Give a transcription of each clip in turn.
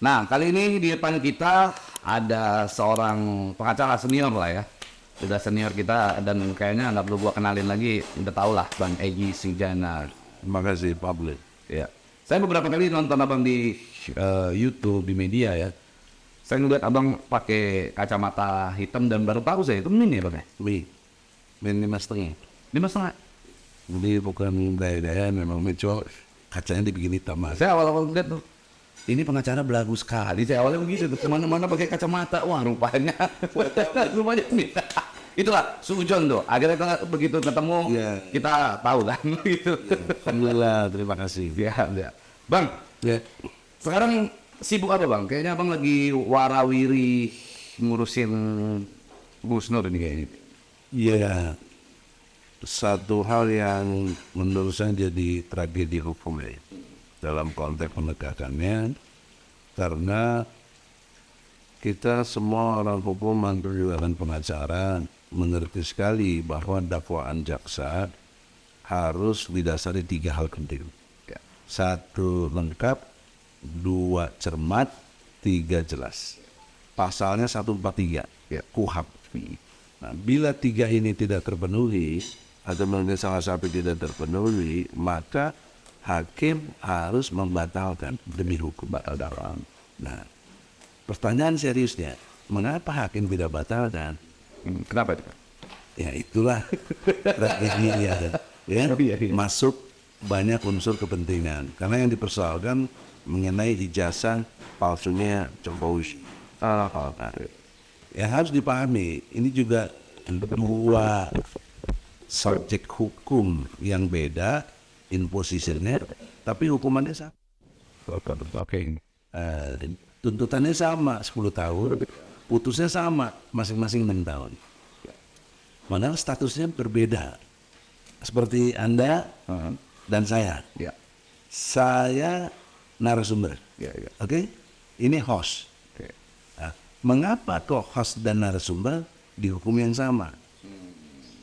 Nah, kali ini di depan kita ada seorang pengacara senior lah ya. Sudah senior kita dan kayaknya nggak perlu gua kenalin lagi, udah tau lah Bang Egy Sujana. Terima kasih, Pablo. Ya. Saya beberapa kali nonton abang di YouTube, di media ya. Saya ngeliat abang pakai kacamata hitam dan baru tahu saya itu mini ya bang ya? Min 5,5. 5,5. Jadi bukan gaya-gaya, memang cuma kacanya dibikin hitam, Mas. Saya awal-awal ngeliat tuh, ini pengacara belagu sekali. Saya awalnya begitu, tuh kemana-mana pakai kacamata. Wah rupanya, rupanya ini. Itulah Sujon tuh. Akhirnya kita begitu ketemu, kita tahu kan gitu. Alhamdulillah, terima kasih. Ya. Bang, Ya. sekarang sibuk apa bang? Kayaknya abang lagi warawiri ngurusin Gus Nur ini kayaknya. Iya, satu hal yang menurut saya jadi tragedi hukum ya, dalam konteks penegakannya, karena kita semua orang hukum, mantu juga kan pengacara, mengerti sekali bahwa dakwaan jaksa harus didasari 3 hal penting. Ya. 1 lengkap, 2 cermat, 3 jelas. Pasalnya 143, Ya. KUHP. Nah, bila 3 ini tidak terpenuhi atau mungkin salah satu tidak terpenuhi, maka hakim harus membatalkan demi hukum batal dakwaan. Nah, pertanyaan seriusnya, mengapa hakim tidak batalkan? Kenapa itu? Ya itulah tragedi ya. Masuk banyak unsur kepentingan. Karena yang dipersoalkan mengenai ijazah palsunya Jokowi. Ya harus dipahami, ini juga 2 subjek hukum yang beda, impositionnya, tapi hukumannya sama. Tuntutannya sama 10 tahun, putusnya sama masing-masing 6 tahun. Padahal statusnya berbeda. Seperti Anda dan saya. Ya. Saya narasumber. Ya. Oke? Ini host. Oke. Nah, mengapa kok host dan narasumber dihukum yang sama?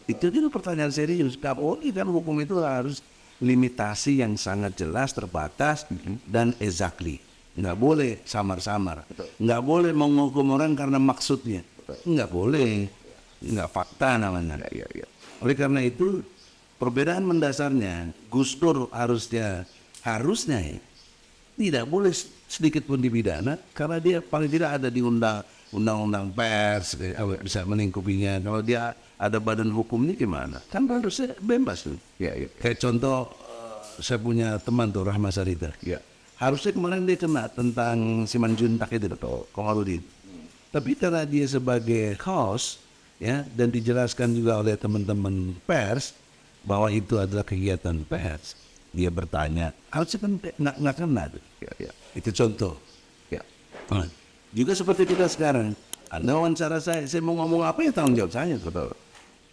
Itu pertanyaan serius. Kapolri kan hukum itu harus limitasi yang sangat jelas, terbatas, dan exactly. Nggak boleh samar-samar. Nggak boleh menghukum orang karena maksudnya. Nggak boleh. Nggak fakta namanya. Ya. Oleh karena itu, perbedaan mendasarnya, Gus Dur harusnya ya, tidak boleh sedikit pun dipidana karena dia paling tidak ada di undang-undang pers, bisa melingkupinya. Kalau dia ada badan hukumnya gimana? Kan harusnya bebas tuh. Ya. Kayak contoh, saya punya teman tuh, Rahmat Sarita. Ya. Harusnya kemarin dia kena tentang Simanjuntak itu, Komarudin. Tapi karena dia sebagai host, ya, dan dijelaskan juga oleh teman-teman pers bahwa itu adalah kegiatan pers, dia bertanya, harusnya kan nggak kena. Ya. Itu contoh. Ya. Nah, juga seperti kita sekarang, Anda wawancara saya mau ngomong apa ya tanggung jawab saya. Betul.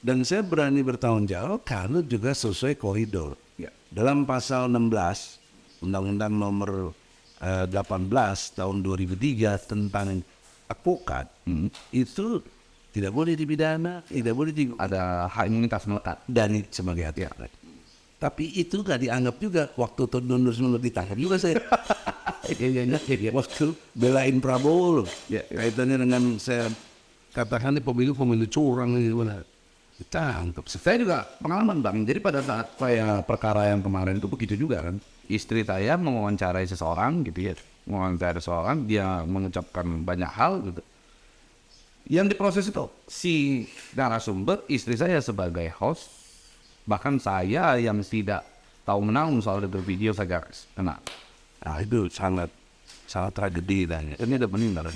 Dan saya berani bertanggung jawab karena juga sesuai koridor. Ya. Dalam pasal 16, Undang-Undang nomor 18 tahun 2003 tentang advokat, itu tidak boleh dipidana, tidak boleh Ada hak imunitas melekat. dan sebagai advokat. Tapi itu gak dianggap juga waktu tahun 2019 ditangkap juga saya. Waktu belain Prabowo loh. Kaitannya dengan saya katakan ini pemilu curang ini gimana. Ditangkap. Saya juga pengalaman bang. Jadi pada saat saya perkara yang kemarin itu begitu juga kan. Istri saya mewawancarai seseorang gitu ya. Mewawancarai seseorang, dia mengucapkan banyak hal gitu. Yang diproses itu si narasumber, istri saya sebagai host, bahkan saya yang tidak tahu menang soal itu video saya kena. Nah itu sangat tragedi dan ini ada meninggal.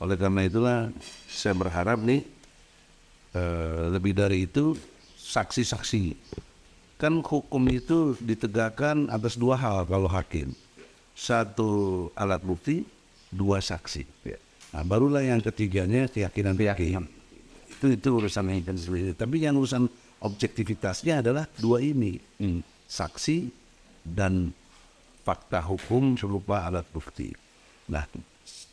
Oleh karena itulah saya berharap nih lebih dari itu saksi-saksi. Kan hukum itu ditegakkan atas 2 hal kalau hakim. 1 alat bukti, 2 saksi. Nah, barulah yang ketiganya keyakinan. Itu urusan yang sendiri. Tapi yang urusan objektivitasnya adalah 2 ini. Saksi dan fakta hukum berupa alat bukti. Nah,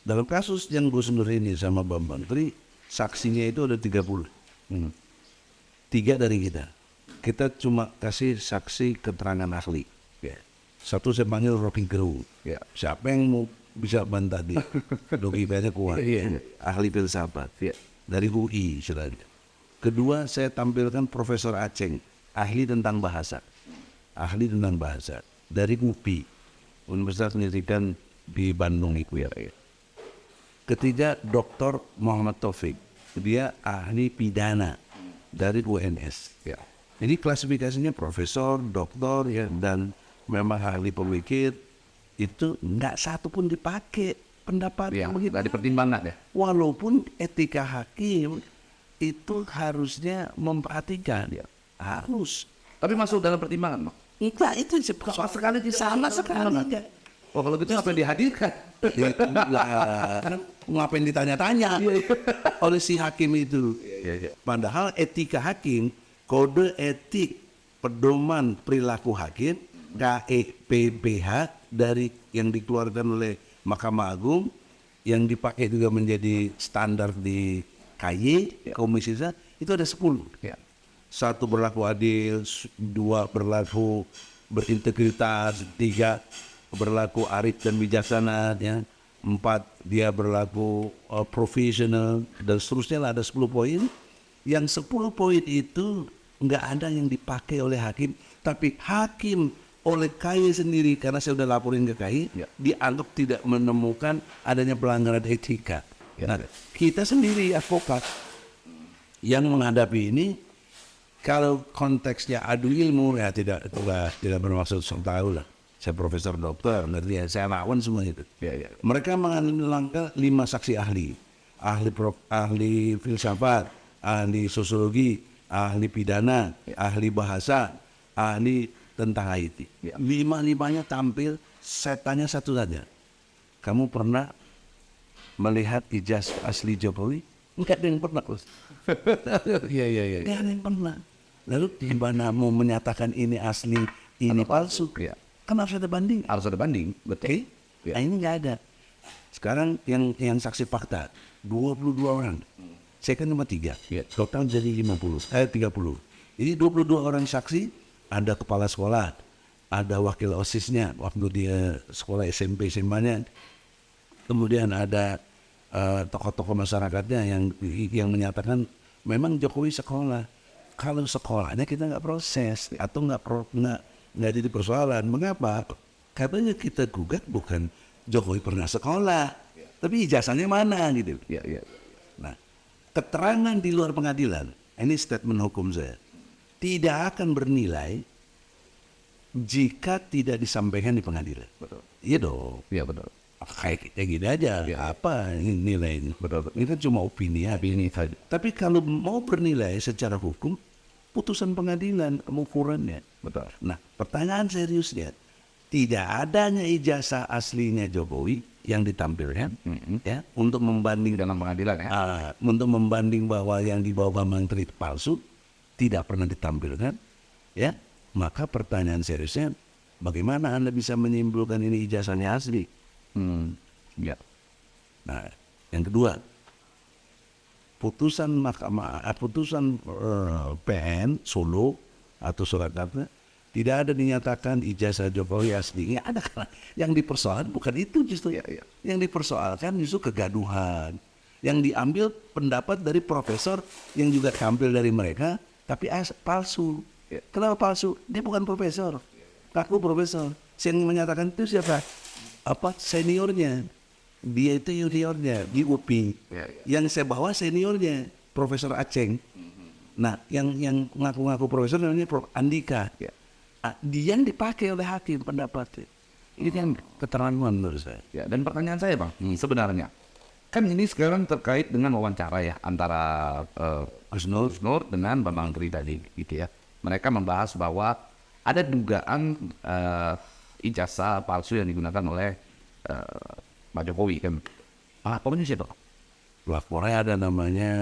dalam kasus yang Gus Nur ini sama Bambang Tri, saksinya itu ada 30. 3 dari kita. Kita cuma kasih saksi keterangan ahli. 1 saya panggil Rocky Gerung. Siapa yang mau bisa bantah dia. Logikanya kuat. Iya. Ahli filsafat. Iya. Dari UI istilahnya. Kedua, saya tampilkan Profesor Aceng, ahli tentang bahasa. Ahli tentang bahasa. Dari UPI, Universitas Pendidikan di Bandung itu ya. Ketiga, Dr. Muhammad Taufik. Dia ahli pidana dari UNS. Ya. Jadi klasifikasinya profesor, doktor, ya, dan memang ahli pemikir. Itu nggak satu pun dipakai pendapat Iya, begitu. nggak dipertimbangkan ya. Walaupun etika hakim itu harusnya memperhatikan, ya, harus. Tapi masuk dalam pertimbangan, Bang. Itu sama sekali tidak. Sama sekali enggak. Oh, kalau gitu apa yang dihadirkan? Ya, karena ngapain ditanya-tanya oleh si hakim itu. Iya. Padahal etika hakim, kode etik pedoman perilaku hakim KEPPH dari yang dikeluarkan oleh Mahkamah Agung, yang dipakai juga menjadi standar di KY, Komisi Yudisial, itu ada 10. Ya. 1 berlaku adil, 2 berlaku berintegritas, 3 berlaku arif dan bijaksana, ya. 4 dia berlaku profesional, dan seterusnya lah, ada 10 poin. Yang 10 poin itu nggak ada yang dipakai oleh hakim, tapi hakim oleh KY sendiri, karena saya udah laporin ke KY, Ya. dianggap tidak menemukan adanya pelanggaran etika. Ya. Nah, kita sendiri advokat yang menghadapi ini, kalau konteksnya adu ilmu, ya tidak bermaksud sok tahu lah. Saya profesor dokter, ngerti ya, saya lawan semua itu. Ya. Mereka mengambil 5 saksi ahli, ahli filsafat, ahli sosiologi, ahli pidana, ahli bahasa, ahli tentang IT. Ya. 5-5-nya tampil, saya tanya satu saja. Kamu pernah melihat ijazah asli Jokowi? Enggak ada yang pernah, Bos. Iya. Enggak ada yang pernah. Lalu di mana mau menyatakan ini asli, ini palsu? Iya. Kan harus ada banding. Harus ada banding, betul. Nah, ini nggak ada. Sekarang yang saksi fakta 22 orang. Saya kan cuma 3. Ya. Total jadi 30. Jadi 22 orang saksi, ada kepala sekolah, ada wakil OSIS-nya waktu dia sekolah SMP SMA-nya. Kemudian ada tokoh-tokoh masyarakatnya yang menyatakan memang Jokowi sekolah. Kalau sekolahnya kita nggak proses atau nggak jadi persoalan. Mengapa? Katanya kita gugat bukan Jokowi pernah sekolah, tapi ijazahnya mana gitu. Iya. Nah, keterangan di luar pengadilan, ini statement hukum saya, tidak akan bernilai jika tidak disampaikan di pengadilan. Betul. Iya dong. Iya, betul. Kayak kita gini aja, apa nilainya? Betul. Itu cuma opini ya. Ini saja. Tapi kalau mau bernilai secara hukum, putusan pengadilan, pengukurannya. Betul. Nah, pertanyaan seriusnya, tidak adanya ijazah aslinya Jokowi yang ditampilkan, ya, untuk membanding Dalam pengadilan ya. untuk membanding bahwa yang dibawa Menteri itu palsu, tidak pernah ditampilkan, ya. Maka pertanyaan seriusnya, bagaimana Anda bisa menyimpulkan ini ijazahnya asli? Ya. Nah, yang kedua, putusan PN Solo atau Surakarta tidak ada dinyatakan ijazah Jokowi asli. Ada, karena yang dipersoalkan bukan itu justru. Ya. Yang dipersoalkan justru kegaduhan. Yang diambil pendapat dari profesor yang juga tampil dari mereka, tapi palsu. Ya. Kenapa palsu? Dia bukan profesor. Aku profesor. Yang menyatakan itu siapa? Seniornya. Dia itu juniornya di UPI. Ya. Yang saya bawa seniornya, Profesor Aceng. Nah, yang ngaku-ngaku profesor namanya Prof. Andika. Ya. Dia yang dipakai oleh hakim pendapatnya. Ini kan keterlaluan menurut saya. Ya, dan pertanyaan saya, Bang, sebenarnya kan ini sekarang terkait dengan wawancara ya antara Gus Nur dengan Bambang Tri tadi, gitu ya. Mereka membahas bahwa ada dugaan ijazah palsu yang digunakan oleh Pak Jokowi kan. Pokoknya siapa? Lapornya ada namanya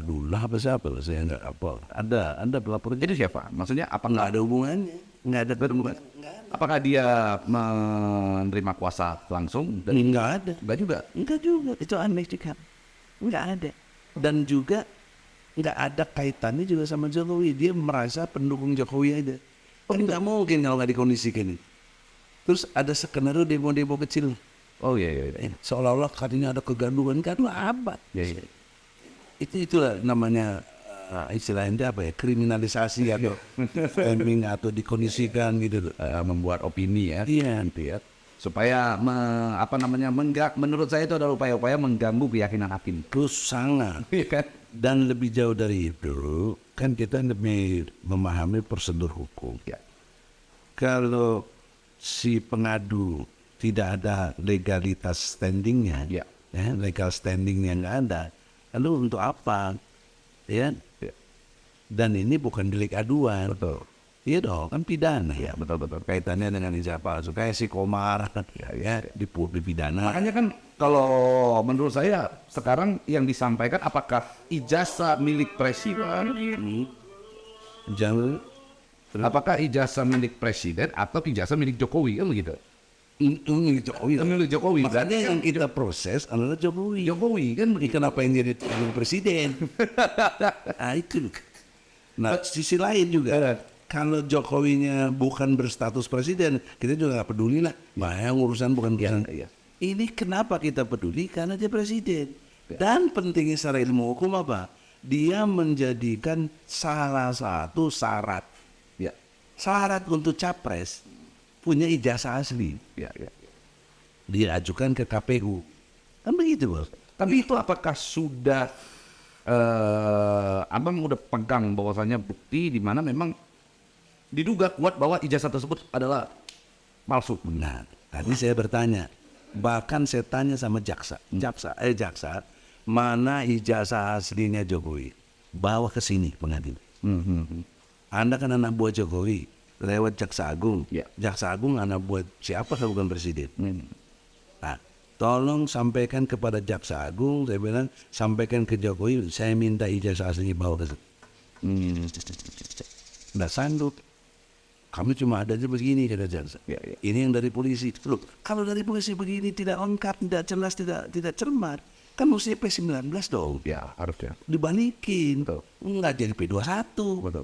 Dullah apa siapa lah, saya nggak apa. Ada pelapornya. Itu siapa? Maksudnya apa Nggak ada hubungannya. Nggak ada hubungan. Apakah dia menerima kuasa langsung? Nggak ada. Enggak juga. Enggak juga, itu aneh juga. Enggak ada. Dan juga enggak ada kaitannya juga sama Jokowi. Dia merasa pendukung Jokowi aja. Nggak mungkin kalau nggak dikondisikan. Terus ada skenario demo-demo kecil. Oh iya iya. Iya. Seolah-olah katanya ada kegaduhan apa? Iya, iya. Itulah namanya istilahnya apa ya, kriminalisasi atau framing atau dikondisikan gitu loh. Membuat opini ya. Iya. Gitu ya. Supaya menurut saya itu adalah upaya-upaya mengganggu keyakinan hakim. Terus sangat. Iya kan? Dan lebih jauh dari itu, kan kita lebih memahami prosedur hukum. Ya. Kalau si pengadu tidak ada legalitas standingnya, Ya. legal standingnya nggak ada, lalu untuk apa? Ya. Ya. Dan ini bukan delik aduan. Betul. Iya dong, kan pidana. Ya, betul. Kaitannya dengan ijazah supaya si Komar ya dipidana. Makanya kan kalau menurut saya sekarang yang disampaikan apakah ijazah milik presiden, Jangan apakah ijazah milik presiden atau ijazah milik Jokowi kan begitu? Milik Jokowi. Makanya yang kita proses adalah Jokowi. Jokowi kan begitu. Kenapa yang jadi presiden? Nah itu. Nah sisi lain juga. Kalau Jokowinya bukan berstatus presiden, kita juga nggak peduli lah. Yang urusan bukan urusan. Iya. Ini kenapa kita peduli? Karena dia presiden. Dan pentingnya secara ilmu hukum apa? Dia menjadikan salah satu syarat. Ya. Syarat untuk capres punya ijazah asli. Ya. Diajukan ke KPU. Kan begitu, Bos. Tapi itu apakah sudah abang udah pegang bahwasanya bukti di mana memang diduga kuat bahwa ijazah tersebut adalah palsu? Nah, tadi saya bertanya, bahkan saya tanya sama jaksa, mana ijazah aslinya Jokowi? Bawa ke sini pengadilan. Anda kan anak buah Jokowi, lewat Jaksa Agung. Ya. Jaksa Agung anak buah siapa kalau bukan presiden? Nah, tolong sampaikan kepada Jaksa Agung, saya bilang, sampaikan ke Jokowi, saya minta ijazah aslinya bawa ke sini. Nggak sanggup. Kami cuma ada aja begini, kata jaksa. Ya. Ini yang dari polisi. Loh, kalau dari polisi begini tidak lengkap, tidak jelas, tidak cermat, kan mesti P19 dong. Ya, harusnya. Dibalikin. Betul. Nggak jadi P21. Betul.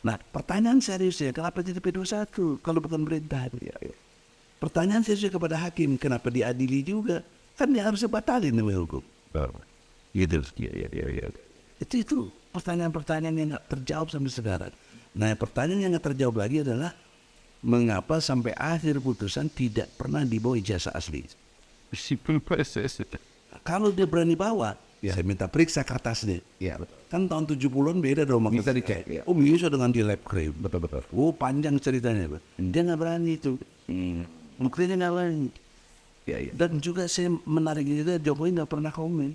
Nah, pertanyaan seriusnya, kenapa jadi P21 kalau bukan perintah? Ya. Pertanyaan seriusnya kepada hakim, kenapa diadili juga? Kan dia harusnya batalin namanya hukum. Gitu. Ya. Itu pertanyaan-pertanyaan yang nggak terjawab sampai sekarang. Nah, pertanyaan yang nggak terjawab lagi adalah mengapa sampai akhir putusan tidak pernah dibawa ijazah asli? Sipil proses. Kalau dia berani bawa, saya minta periksa kertasnya. Ya, betul. Kan tahun 70-an beda dong. Bisa dicek. Ya. Oh, bisa dengan di lab crime. Betul. Oh, panjang ceritanya. Dia nggak berani itu. Buktinya nggak berani. Ya. Dan juga saya menarik juga Jokowi nggak pernah komen.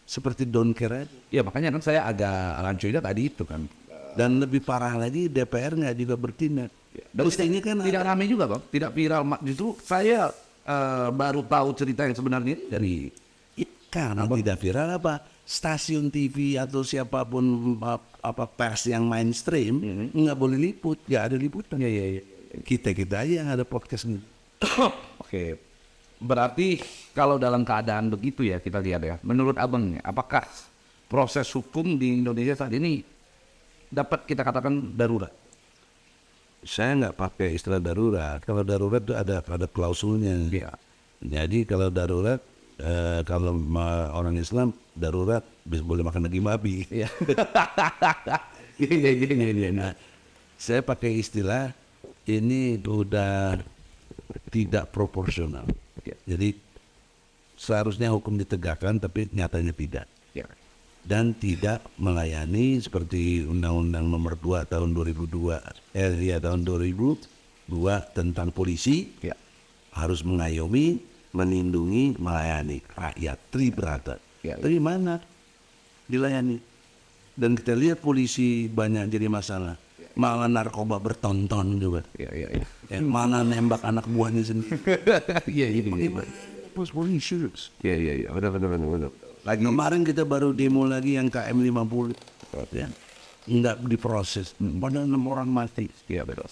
Seperti don't care aja. Ya, makanya kan saya agak rancunya tadi itu kan. Dan lebih parah lagi DPR nggak juga bertindak. Dan Mestinya kan tidak ramai juga bang, tidak viral. Justru saya baru tahu cerita yang sebenarnya dari karena tidak viral apa stasiun TV atau siapapun apa pers yang mainstream nggak boleh liput, nggak ada liputan. Ya. Kita aja yang ada podcast ini. Oke, berarti kalau dalam keadaan begitu ya kita lihat ya. Menurut abang, apakah proses hukum di Indonesia saat ini dapat kita katakan darurat? Saya nggak pakai istilah darurat. Kalau darurat itu ada klausulnya. Ya. Jadi kalau darurat, kalau orang Islam darurat bisa boleh makan daging babi. Iya. Nah, saya pakai istilah ini udah tidak proporsional. Jadi seharusnya hukum ditegakkan, tapi nyatanya tidak. Ya. Dan tidak melayani seperti Undang-Undang Nomor 2 tahun 2002 tahun 2002 tentang polisi. Ya. Harus mengayomi, melindungi, melayani rakyat tribrata. Ya. Tapi mana dilayani? Dan kita lihat polisi banyak jadi masalah. Malah narkoba bertonton juga. Ya. Mana nembak anak buahnya sendiri. Iya. Pos polisi. Iya. Benar. Lagi kemarin kita baru demo lagi yang KM 50 ya. Enggak diproses. Padahal 6 orang mati. Iya, betul.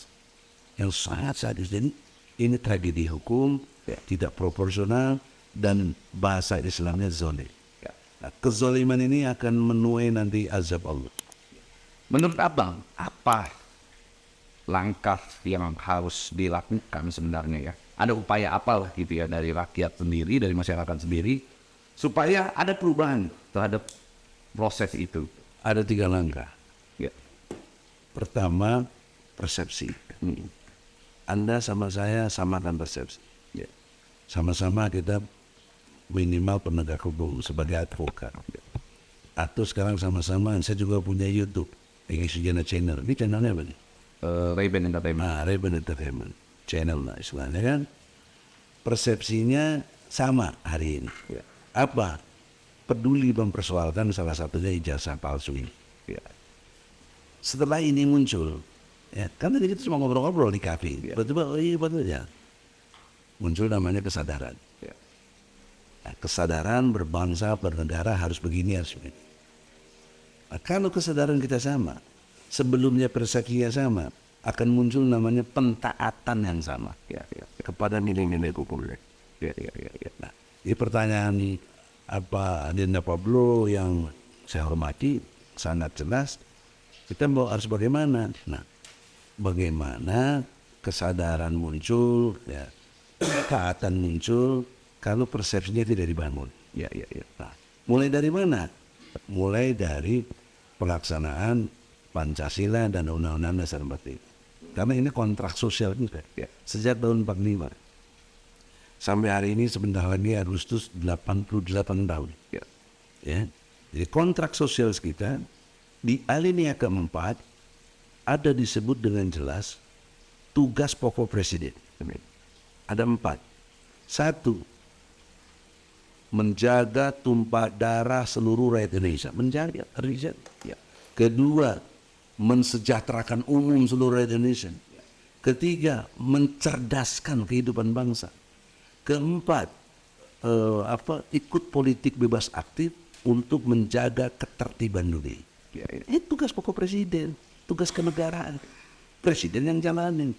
Yang sangat sadis. Jadi ini tragedi hukum, tidak proporsional, dan bahasa Islamnya zolim. Ya. Nah, kezoliman ini akan menuai nanti azab Allah. Menurut abang, apa langkah yang harus dilakukan sebenarnya ya. Ada upaya apa lah gitu ya dari rakyat sendiri, dari masyarakat sendiri, supaya ada perubahan terhadap proses itu. Ada 3 langkah. Ya. Pertama, persepsi. Anda sama saya samakan persepsi. Ya. Sama-sama kita minimal penegak hukum sebagai advokat. Atau sekarang sama-sama, saya juga punya YouTube, English Sujana Channel. Ini channelnya apa nih? Ray-Ban Entertainment. Nah, Ray-Ban Entertainment Channel lah istilahnya kan. Persepsinya sama hari ini. Ya. Apa? Peduli mempersoalkan salah satunya ijazah palsu ini. Ya. Setelah ini muncul, ya, kan tadi kita cuma ngobrol-ngobrol di kafe. Tiba-tiba, oh iya betul ya. Muncul namanya kesadaran. Ya. Nah, kesadaran berbangsa, bernegara harus begini, harus begini. Nah, kalau kesadaran kita sama, sebelumnya persepsinya sama, akan muncul namanya pentaatan yang sama Ya. Ya. kepada nilai-nilai hukum. Ya. Ya. Ya. Ya. Nah, ini pertanyaan apa Adinda Pablo yang saya hormati sangat jelas. Kita mau harus bagaimana? Nah, bagaimana kesadaran muncul, ya, ketaatan muncul kalau persepsinya tidak dibangun. Ya. Ya. Ya. Nah, mulai dari mana? Mulai dari pelaksanaan Pancasila dan Undang-Undang Dasar 45. Karena ini kontrak sosial kita Ya. sejak tahun 45. Sampai hari ini sebentar lagi Agustus 88 tahun. Ya. Ya. Jadi kontrak sosial kita di alinea keempat ada disebut dengan jelas tugas pokok presiden. Ada 4. 1, menjaga tumpah darah seluruh rakyat Indonesia. Menjaga riset. Ya. Kedua, mensejahterakan umum seluruh rakyat Indonesia. Ketiga, mencerdaskan kehidupan bangsa. Keempat, ikut politik bebas aktif untuk menjaga ketertiban dunia. Ya. Ya. Ini tugas pokok presiden, tugas kenegaraan. Presiden yang jalanin.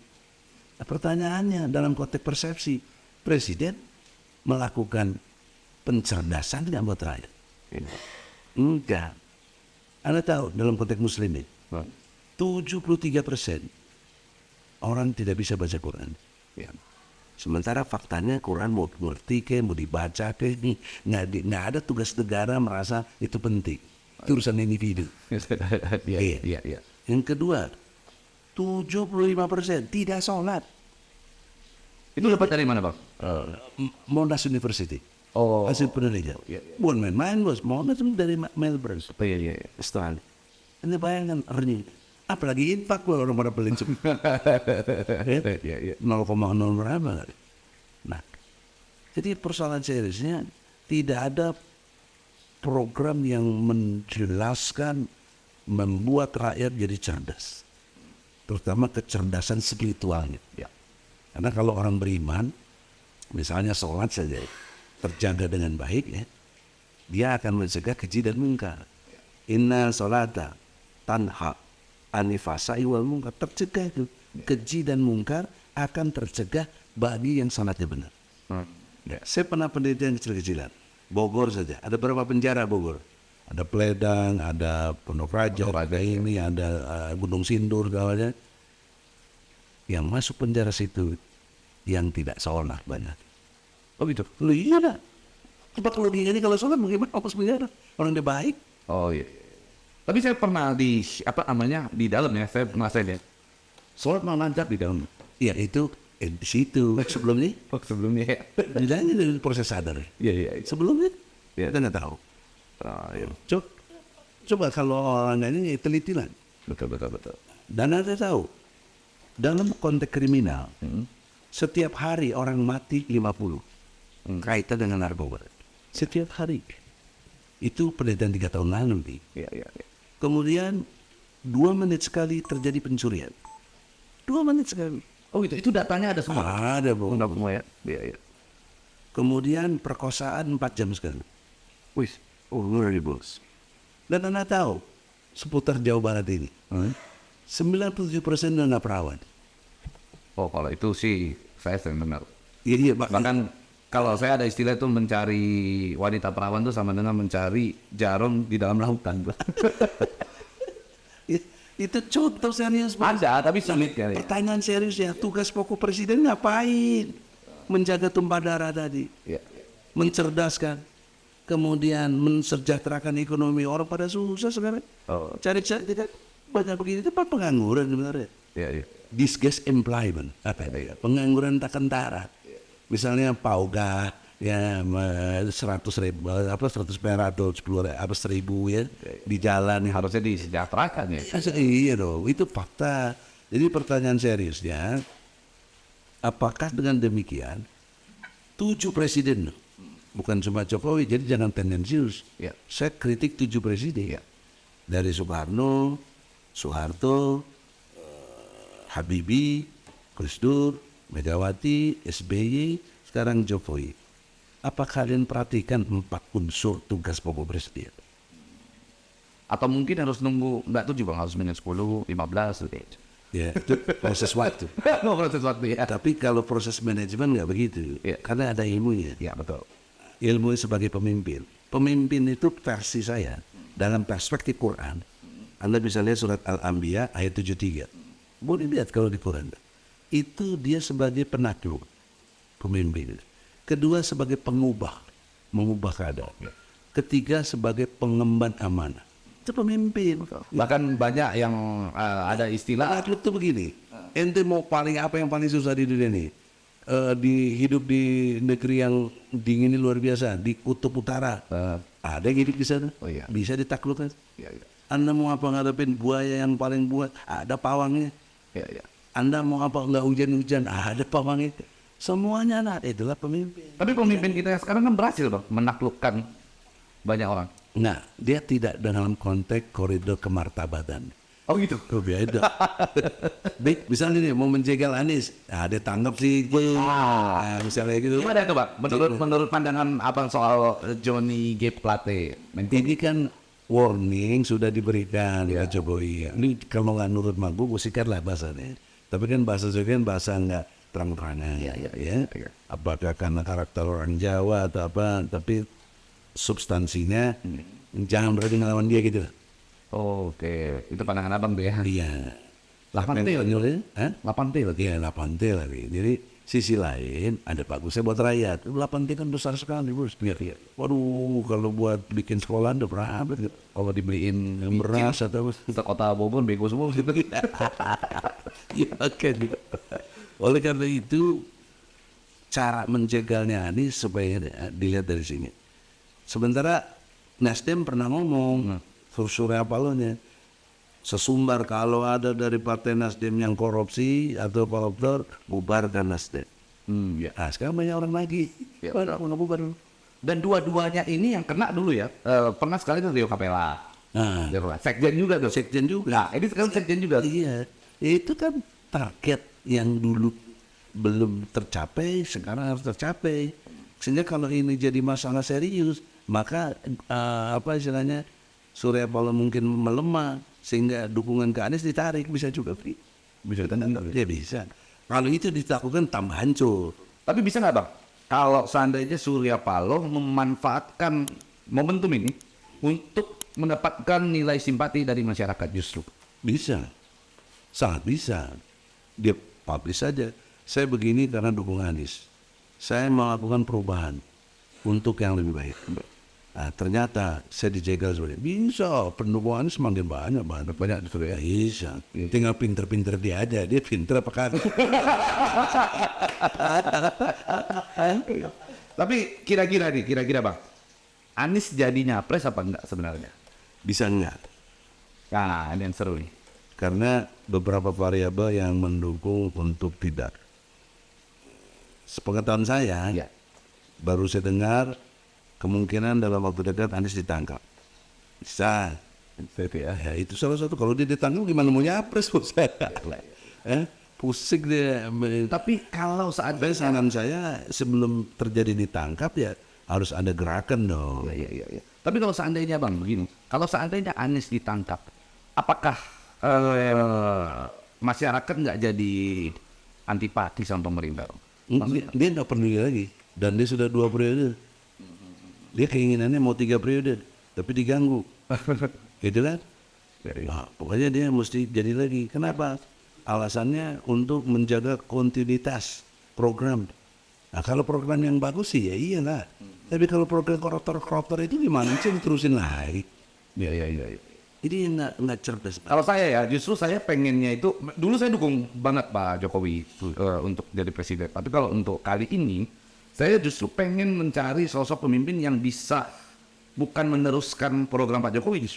Nah, pertanyaannya dalam konteks persepsi, presiden melakukan pencerdasan nggak buat rakyat? Enggak. Anda tahu dalam konteks muslim ini, 73% orang tidak bisa baca Quran. Ya. Sementara faktanya Quran mau ngerti ke, mau dibaca ke, ini nggak ada tugas negara merasa itu penting. Itu urusan individu. Ya. Iya. Ya. Ya. Yang kedua, 75% tidak sholat. Itu dapat dari mana, Bang? Monash University. Oh. Hasil penelitian. Iya, Bukan main-main, bos. Monash itu dari Melbourne. Oh, iya, iya, iya. Australia. Ini bayangkan earning. Apalagi infak kalau orang pada beli Iya, iya. 0,0 berapa. Nah, jadi persoalan seriusnya tidak ada program yang menjelaskan membuat rakyat jadi cerdas, terutama kecerdasan spiritualnya. Ya. Karena kalau orang beriman, misalnya sholat saja terjaga dengan baik, ya, dia akan mencegah keji dan mungkar. Inna sholata tanha anifasai wal mungkar, tercegah itu keji dan mungkar akan tercegah bagi yang sholatnya benar. Ya. Saya pernah penelitian kecil-kecilan. Bogor saja, ada berapa penjara Bogor? Ada Pledang, ada Pondok Raja, ada ini, ada Gunung Sindur, kawannya. Yang masuk penjara situ yang tidak sholat banyak. Oh gitu. Lu iya lah. Coba kalau dia ini kalau sholat bagaimana hapus penjara? Orang dia baik. Oh iya. Tapi saya pernah di di dalam ya, saya pernah saya lihat. Sholat malah lancar di dalam. Iya itu di situ. Sebelumnya, Oh sebelumnya ya. bilangnya dari proses sadar. Iya iya. Sebelumnya Iya. kita nggak tahu. Iya. Coba kalau orang ini telitilah. Betul betul betul. Dan Anda tahu, dalam konteks kriminal, setiap hari orang mati 50 kaitan dengan narkoba. Setiap hari. Itu penelitian 3 tahun lalu. Nih. Iya iya. Iya. Kemudian 2 menit sekali terjadi pencurian. 2 menit sekali. Oh itu datanya ada semua. Ada, Bu. Udah semua ya. Iya iya. Kemudian perkosaan 4 jam sekali. Wih. Oh ngeri bos. Dan Anda tahu, seputar Jawa Barat ini, 97% adalah perawan. Oh kalau itu sih saya sering dengar. Iya, Bahkan kalau saya ada istilah itu mencari wanita perawan itu sama dengan mencari jarum di dalam lautan. Ya, Itu contoh serius, Bos. Ada, tapi sulit kali. Pertanyaan serius ya, tugas pokok presiden ngapain? Menjaga tumpah darah tadi, Ya. mencerdaskan, kemudian mensejahterakan ekonomi. Orang pada susah sekarang. Oh. Cari-cari tidak banyak begini, itu pengangguran sebenarnya. Ya, ya. Disguise employment, apa itu? Pengangguran tak kentara. Misalnya pauga ya 100.000 apa 100 perak atau 10 apa 1.000 ya di jalan ya. Harusnya disejahterakan ya. Iya dong, itu fakta. Jadi pertanyaan seriusnya, apakah dengan demikian 7 presiden, bukan cuma Jokowi, jadi jangan tendensius. Ya. Saya kritik 7 presiden. Ya. Dari Soekarno, Soeharto, Habibie, Gus Dur, Megawati, SBY, sekarang Jokowi. Apa kalian perhatikan 4 unsur tugas pokok presiden? Atau mungkin harus nunggu, enggak 7 bang, harus minus 10, 15 gitu. Ya, itu proses waktu. Nggak proses waktu ya. Tapi kalau proses manajemen nggak begitu, Ya. karena ada ilmunya. Ya betul. Ilmu sebagai pemimpin. Pemimpin itu versi saya dalam perspektif Quran. Anda bisa lihat surat Al-Anbiya ayat 73. Boleh lihat kalau di Quran. Itu dia sebagai penakluk, pemimpin. Kedua sebagai pengubah, mengubah keadaan. Ketiga sebagai pengemban amanah. Itu pemimpin. Bahkan banyak yang ada istilah Penakluk itu begini. Ente mau paling apa yang paling susah di dunia ini? Hidup di negeri yang dingin ini luar biasa, di kutub utara. Ada yang hidup di sana. Oh iya. Bisa ditaklukkan. ya, ya, Anda mau apa ngadepin buaya yang paling buat? Ada pawangnya. ya, ya. Anda mau apa nggak hujan-hujan? Ada pawangnya. Semuanya ada. Itulah pemimpin. Tapi pemimpin kita yang sekarang kan berhasil bang menaklukkan banyak orang. Nah, dia tidak dalam konteks koridor kemartabatan. Oh gitu. Oh, beda. Baik, misalnya nih mau menjegal Anies, dia tanggap sih. Nah, misalnya gitu. Gimana itu bang? Menurut pandangan abang soal Johnny G Plate? Ini kan warning sudah diberikan ya Jokowi. Ini kalau nggak nurut magu, gue sikat lah bahasanya. Tapi kan bahasa Jokowi kan bahasa nggak terang-terangan. Ya. Apakah karena karakter orang Jawa atau apa? Tapi substansinya jangan berarti ngelawan dia gitu. Oke, itu pandangan abang tuh ya. Iya. 8T lagi. 8T lagi. Iya, 8T lagi. Jadi sisi lain ada bagusnya buat rakyat. 8T kan besar sekali, Bos. Iya. Waduh, kalau buat bikin sekolah ada berapa? Kalau dibeliin Beras atau kita kota Bogor bego semua gitu. ya kan. Oleh karena itu cara menjegalnya ini supaya dilihat dari sini. Sementara Nasdem pernah ngomong Surya Palohnya, sesumbar kalau ada dari partai Nasdem yang korupsi atau koruptor, bubarkan Nasdem. Ya. Nah, sekarang banyak orang lagi. Ya. Aku nggak bubar. Dan dua-duanya ini yang kena dulu ya. Pernah sekali tuh Rio Capella. Nah, Sekjen juga tuh. sekjen juga. Nah, ini sekarang sekjen juga. Iya, itu kan target yang dulu belum tercapai, sekarang harus tercapai. Sehingga kalau ini jadi masalah serius, maka apa istilahnya Surya Paloh mungkin melemah, sehingga dukungan ke Anies ditarik, bisa juga. Bisa tenang, ya bisa. Kalau itu dilakukan tambah hancur. Tapi bisa nggak bang? Kalau seandainya Surya Paloh memanfaatkan momentum ini untuk mendapatkan nilai simpati dari masyarakat justru. Bisa, sangat bisa. Dia publish saja. Saya begini karena dukung Anies. Saya melakukan perubahan untuk yang lebih baik. Nah, ternyata saya dijegal sebenarnya. Bisa, pendukung Anies semakin banyak justru ya. Bisa. Tinggal pinter-pinter dia aja. Dia pinter apa kan? Tapi kira-kira bang, Anies jadi nyapres apa enggak sebenarnya? Bisa enggak? Nah, ini yang seru nih. Karena beberapa variabel yang mendukung untuk tidak. Sepengetahuan saya, Ya. baru saya dengar kemungkinan dalam waktu dekat Anies ditangkap. Bisa. Ya, itu salah satu. Kalau dia ditangkap gimana mau nyapres? Pusing dia. Tapi kalau saat Dan saran saya sebelum terjadi ditangkap ya harus ada gerakan dong. ya. Tapi kalau seandainya bang begini, kalau seandainya Anies ditangkap, apakah masyarakat nggak jadi antipati sama pemerintah? Dia nggak peduli lagi. Dan dia sudah 2 periode. Dia keinginannya mau 3 periode, tapi diganggu. Gitu kan? Nah, pokoknya dia mesti jadi lagi. Kenapa? Alasannya untuk menjaga kontinuitas program. Nah, kalau program yang bagus sih ya iyalah. Tapi kalau program koruptor itu gimana sih terusin lagi? Iya. Ini nggak cerdas. Kalau saya ya, justru saya pengennya itu, dulu saya dukung banget Pak Jokowi untuk jadi presiden. Tapi kalau untuk kali ini, saya justru pengen mencari sosok pemimpin yang bisa bukan meneruskan program Pak Jokowi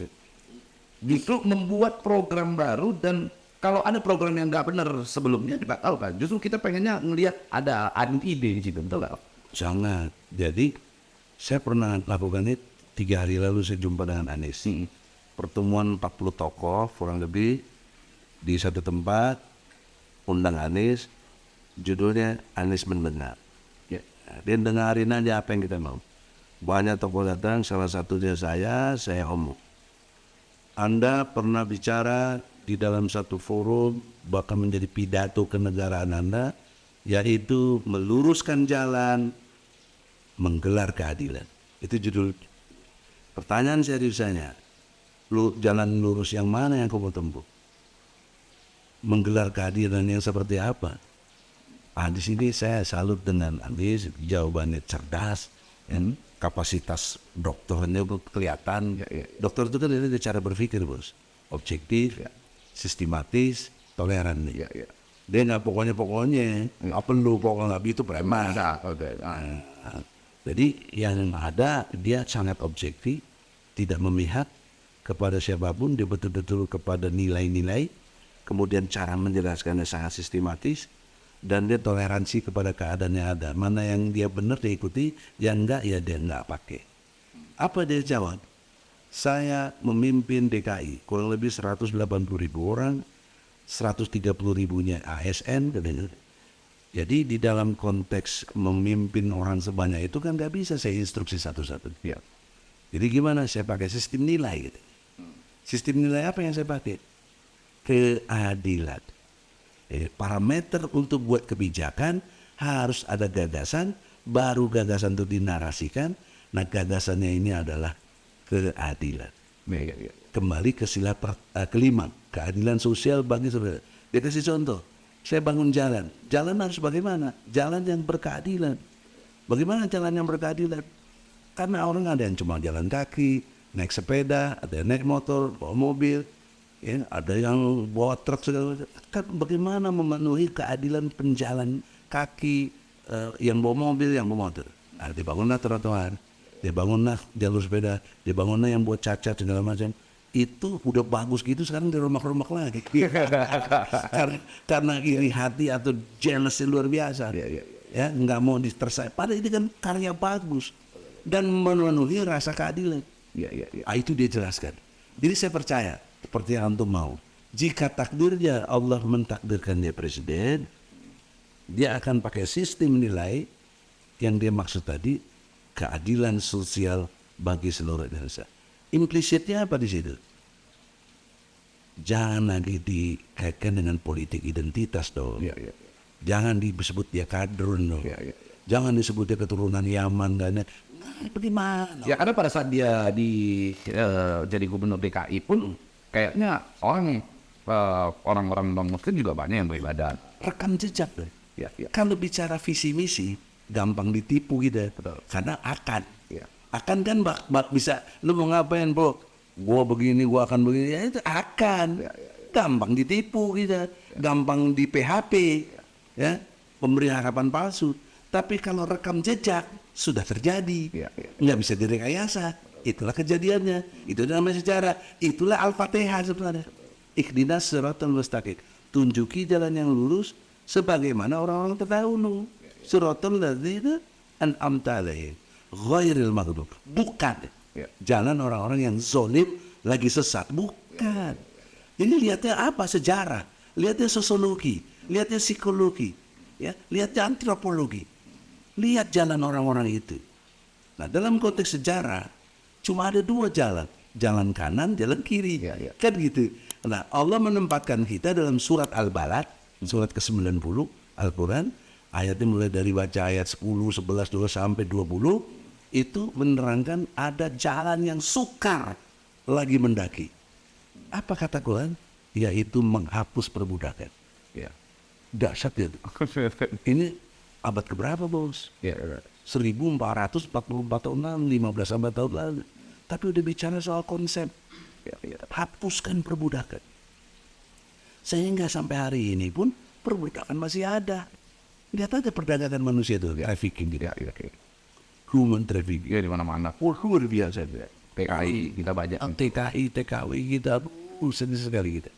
justru membuat program baru, dan kalau ada program yang nggak benar sebelumnya dibatalkan. Justru kita pengennya ngelihat ada ide di situ, betul nggak? Sangat. Jadi saya pernah lakukan itu 3 hari lalu saya jumpa dengan Anies. Pertemuan 40 tokoh kurang lebih di satu tempat, undang Anies, judulnya Anies mendengar. Ya. Dia dengarin aja apa yang kita mau. Banyak tokoh datang, salah satunya saya omong. Anda pernah bicara di dalam satu forum, bahkan menjadi pidato kenegaraan Anda, yaitu meluruskan jalan, menggelar keadilan. Itu judul. Pertanyaan seriusnya, jalan lurus yang mana yang kamu tempuh? Menggelar keadilan yang seperti apa? Di sini saya salut dengan Anies, jawabannya cerdas, kapasitas dokternya kelihatan. Dokter itu kan ada cara berpikir, bos, objektif, sistematis, toleran. Dia nggak pokoknya nggak perlu, pokoknya nggak itu preman. Jadi yang ada dia sangat objektif, tidak memihak kepada siapapun, dia betul-betul kepada nilai-nilai, kemudian cara menjelaskannya sangat sistematis, dan dia toleransi kepada keadaan yang ada. Mana yang dia benar dia ikuti, yang enggak ya dia enggak pakai. Apa dia jawab? Saya memimpin DKI, kurang lebih 180.000 orang, 130.000-nya ASN. Jadi di dalam konteks memimpin orang sebanyak itu kan nggak bisa saya instruksi satu-satu. Jadi gimana? Saya pakai sistem nilai gitu. Sistem nilai apa yang saya pakai? Keadilan. Parameter untuk buat kebijakan harus ada gagasan, baru gagasan itu dinarasikan. Nah, gagasannya ini adalah keadilan. Kembali ke sila kelima, keadilan sosial bagi saudara. Dia kasih contoh, saya bangun jalan harus bagaimana? Jalan yang berkeadilan. Bagaimana jalan yang berkeadilan? Karena orang ada yang cuma jalan kaki, naik sepeda, ada yang naik motor, bawa mobil, ya, ada yang bawa truk segala macam. Kan bagaimana memenuhi keadilan penjalan kaki, yang bawa mobil, yang bawa motor. Nah, dibangunlah trotoar, dibangunlah jalur sepeda, dibangunlah yang buat cacat segala macam. Itu udah bagus gitu, sekarang diromak-romak lagi. karena iri hati atau jealousy luar biasa. Ya, nggak mau ditersayang. Padahal ini kan karya bagus dan memenuhi rasa keadilan. Itu dia jelaskan. Jadi saya percaya seperti yang antum mau. Jika takdirnya Allah mentakdirkan dia presiden, dia akan pakai sistem nilai yang dia maksud tadi, keadilan sosial bagi seluruh Indonesia. Implisitnya apa di situ? Jangan lagi dikaitkan dengan politik identitas dong. Jangan disebut dia kadrun dong. Jangan disebut dia keturunan Yaman dan bagaimana? Ya karena pada saat dia jadi gubernur DKI pun kayaknya orang-orang non muslim juga banyak yang beribadah. Rekam jejak deh. Kalau bicara visi misi gampang ditipu gitu. Karena akan kan bisa lu mau ngapain bro? Gua begini, gua akan begini, ya itu akan gampang ditipu gitu, gampang di PHP, ya, pemberi harapan palsu. Tapi kalau rekam jejak sudah terjadi, nggak bisa direkayasa. Itulah kejadiannya, itu namanya sejarah, itulah Al-Fatihah sebenarnya. Ihdinas siratal mustaqim, tunjuki jalan yang lurus sebagaimana orang-orang terdahulu. Siratal ladzina an'amta alaihim ghairil maghdub, bukan jalan orang-orang yang zalim lagi sesat, bukan. Jadi lihatnya apa? Sejarah, lihatnya sosiologi, lihatnya psikologi, ya, lihatnya antropologi, lihat jalan orang-orang itu. Nah, dalam konteks sejarah cuma ada 2 jalan, jalan kanan, jalan kiri, kan gitu. Nah, Allah menempatkan kita dalam surat Al-Balad, surat ke-90 Al-Quran, ayatnya mulai dari baca ayat 10, 11, 12 sampai 20, itu menerangkan ada jalan yang sukar lagi mendaki. Apa kata Quran? Yaitu menghapus perbudakan. Ya. Dahsyat ya. Ini abad keberapa, Bos? Ya. 1444 tahun lalu, 15 abad tahun lalu. Tapi udah bicara soal konsep. Ya. Hapuskan perbudakan. Sehingga sampai hari ini pun perbudakan masih ada. Lihat aja perdagangan manusia itu, trafficking gitu. Ya. Human trafficking. Ya di mana-mana. Luar biasa. PKI kita banyak. TKI, TKW kita, sedih sekali kita.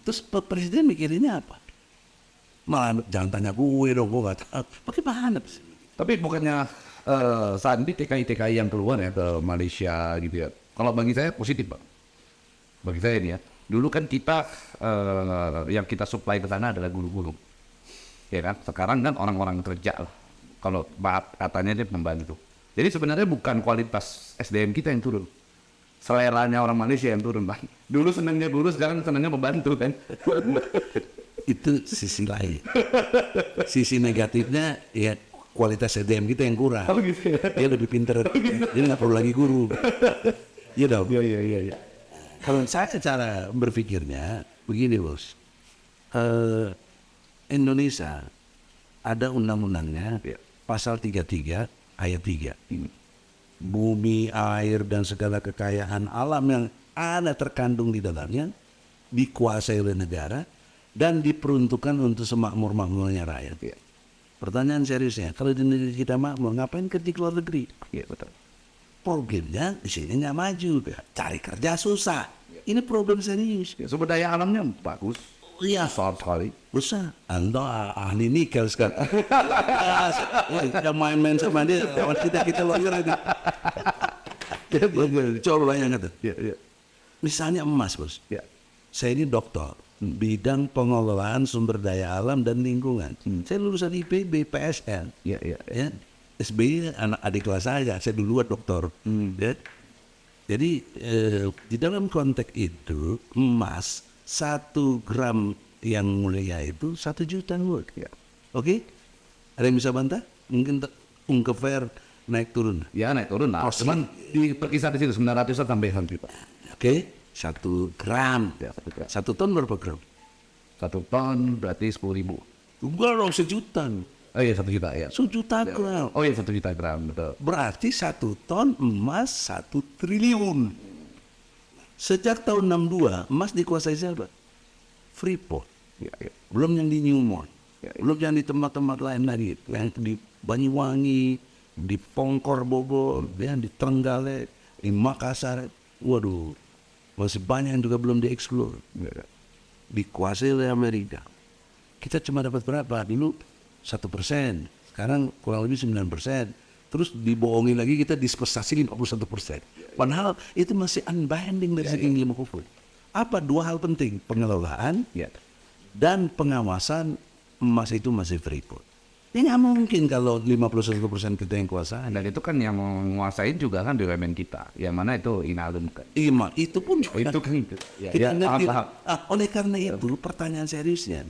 Terus presiden mikirinnya apa? Malah jangan tanya gue dong, gue gak tahu. Bagaimana? Tapi bukannya Sandi TKI yang keluar ya ke Malaysia gitu ya. Kalau bagi saya positif, Pak. Bagi saya ini ya. Dulu kan kita yang kita supply ke sana adalah guru-guru. Ya kan? Sekarang kan orang-orang kerja lah. Kalau katanya dia pembantu. Jadi sebenarnya bukan kualitas SDM kita yang turun. Seleranya orang Malaysia yang turun, Pak. Dulu senangnya guru, sekarang senangnya pembantu kan. Itu sisi lain. Sisi negatifnya ya kualitas SDM kita yang kurang. Oh gitu ya. Dia lebih pintar. Dia nggak perlu lagi guru. Iya dong. Iya. Kalau saya secara berpikirnya begini, Bos. Indonesia ada undang-undangnya, pasal 33 ayat 3. Bumi, air dan segala kekayaan alam yang ada terkandung di dalamnya dikuasai oleh negara dan diperuntukkan untuk semakmur-makmurnya rakyat. Pertanyaan seriusnya, kalau di negeri kita makmur, ngapain kerja ke luar negeri? Iya betul. Problemnya di sini nggak maju, cari kerja susah. Ini problem serius. Ya, sumber daya alamnya bagus. Iya, Besar sekali. besar. Anda ahli nikel sekarang. Yang main-main sama dia, kawan kita lawyer aja. Coba bayangkan tuh. Iya. Misalnya emas, Bos. Ya. Saya ini dokter, bidang pengelolaan sumber daya alam dan lingkungan. Saya lulusan IPB, PSN. Iya. Ya. SBY anak adik kelas saya duluan dokter. Ya. Jadi di dalam konteks itu emas 1 gram yang mulia itu 1 juta Bos. Ya. Oke? Ada yang bisa bantah? Mungkin ungkever naik turun. Ya naik turun lah. Cuman di perkisar di situ 900 sampai 1 juta. Oke? 1 gram. Ya, 1 gram. 1 ton berapa gram? 1 ton berarti 10.000. Enggak dong, sejuta. Oh iya 1 juta ya. 1 juta gram. Oh iya 1 juta gram betul. Berarti 1 ton emas 1 triliun. Sejak tahun 62 emas dikuasai siapa? Freeport. Ya. Belum yang di Newmont. Ya. Belum yang di tempat-tempat lain lagi. Yang di Banyuwangi, di Pongkor Bogor, yang di Trenggalek, di Makassar. Waduh, masih banyak yang juga belum dieksplor. Ya. Dikuasai oleh Amerika. Kita cuma dapat berapa? Dulu 1%. Sekarang kurang lebih 9%. Terus dibohongi lagi kita dispensasi 51%. Padahal itu masih unbinding dari segi ilmu hukum. Apa 2 hal penting? Pengelolaan Ya. dan pengawasan emas itu masih Freeport. Ini nggak mungkin kalau 51% kita yang kuasai. Dan itu kan yang menguasai juga kan BUMN kita. Yang mana itu Inalum kan. Iman itu pun juga. Itu kan itu. Kita ngerti. paham. Oleh karena itu pertanyaan seriusnya,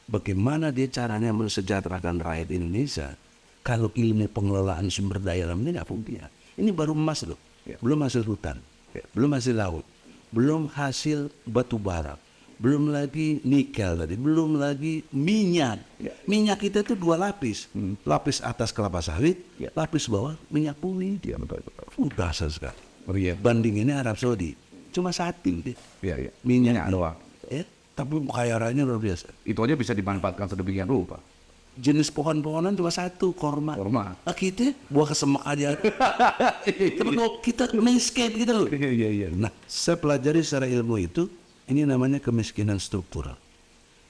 bagaimana dia caranya mensejahterakan rakyat Indonesia kalau ilmu pengelolaan sumber daya alam ini nggak punya? Ini baru emas loh, belum hasil hutan, belum hasil laut, belum hasil batu bara, belum lagi nikel tadi, belum lagi minyak. Minyak kita itu 2 lapis, lapis atas kelapa sawit, lapis bawah minyak bumi. Iya betul. Dasar sekali. Iya. Bandinginnya Arab Saudi, cuma 1 dia. Iya. Minyak doang. Ya, tapi kekayaannya luar biasa. Itu aja bisa dimanfaatkan sedemikian rupa. Jenis pohon-pohonan cuma 1, korma. Korma. Kita buah kesemak aja. Tapi kalau kita landscape gitu loh. Iya. Nah, saya pelajari secara ilmu itu, ini namanya kemiskinan struktural.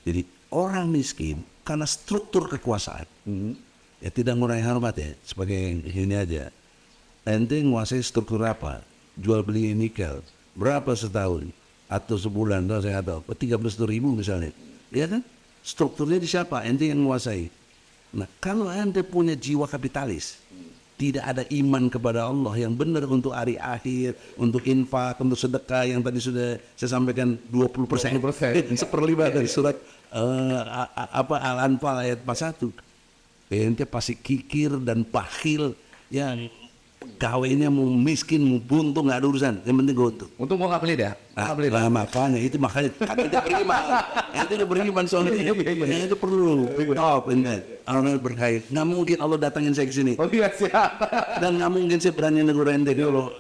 Jadi orang miskin karena struktur kekuasaan. Ya tidak ngurangi hormat ya, sebagai ini aja. Ente nguasai struktur apa? Jual beli nikel. Berapa setahun? Atau sebulan, atau saya tahu, 30.000 misalnya. Ya kan? Strukturnya di siapa? Ente yang menguasai. Nah, kalau ente punya jiwa kapitalis, tidak ada iman kepada Allah yang benar untuk hari akhir, untuk infak, untuk sedekah yang tadi sudah saya sampaikan 20%, 1/5 dari surat Al-Anfal ayat 41. Ente pasti kikir dan bakhil yang kawinnya mau miskin, mau buntung nggak ada urusan. Yang penting gue untung. Untung gua nggak pelit ya. Makanya kan kita beriman. Itu udah beriman soalnya. Yang itu perlu. Top, ingat. Orang berkait. Nggak mungkin Allah datangin saya ke sini. Oh iya siap. Dan nggak mungkin saya berani negur ente kalau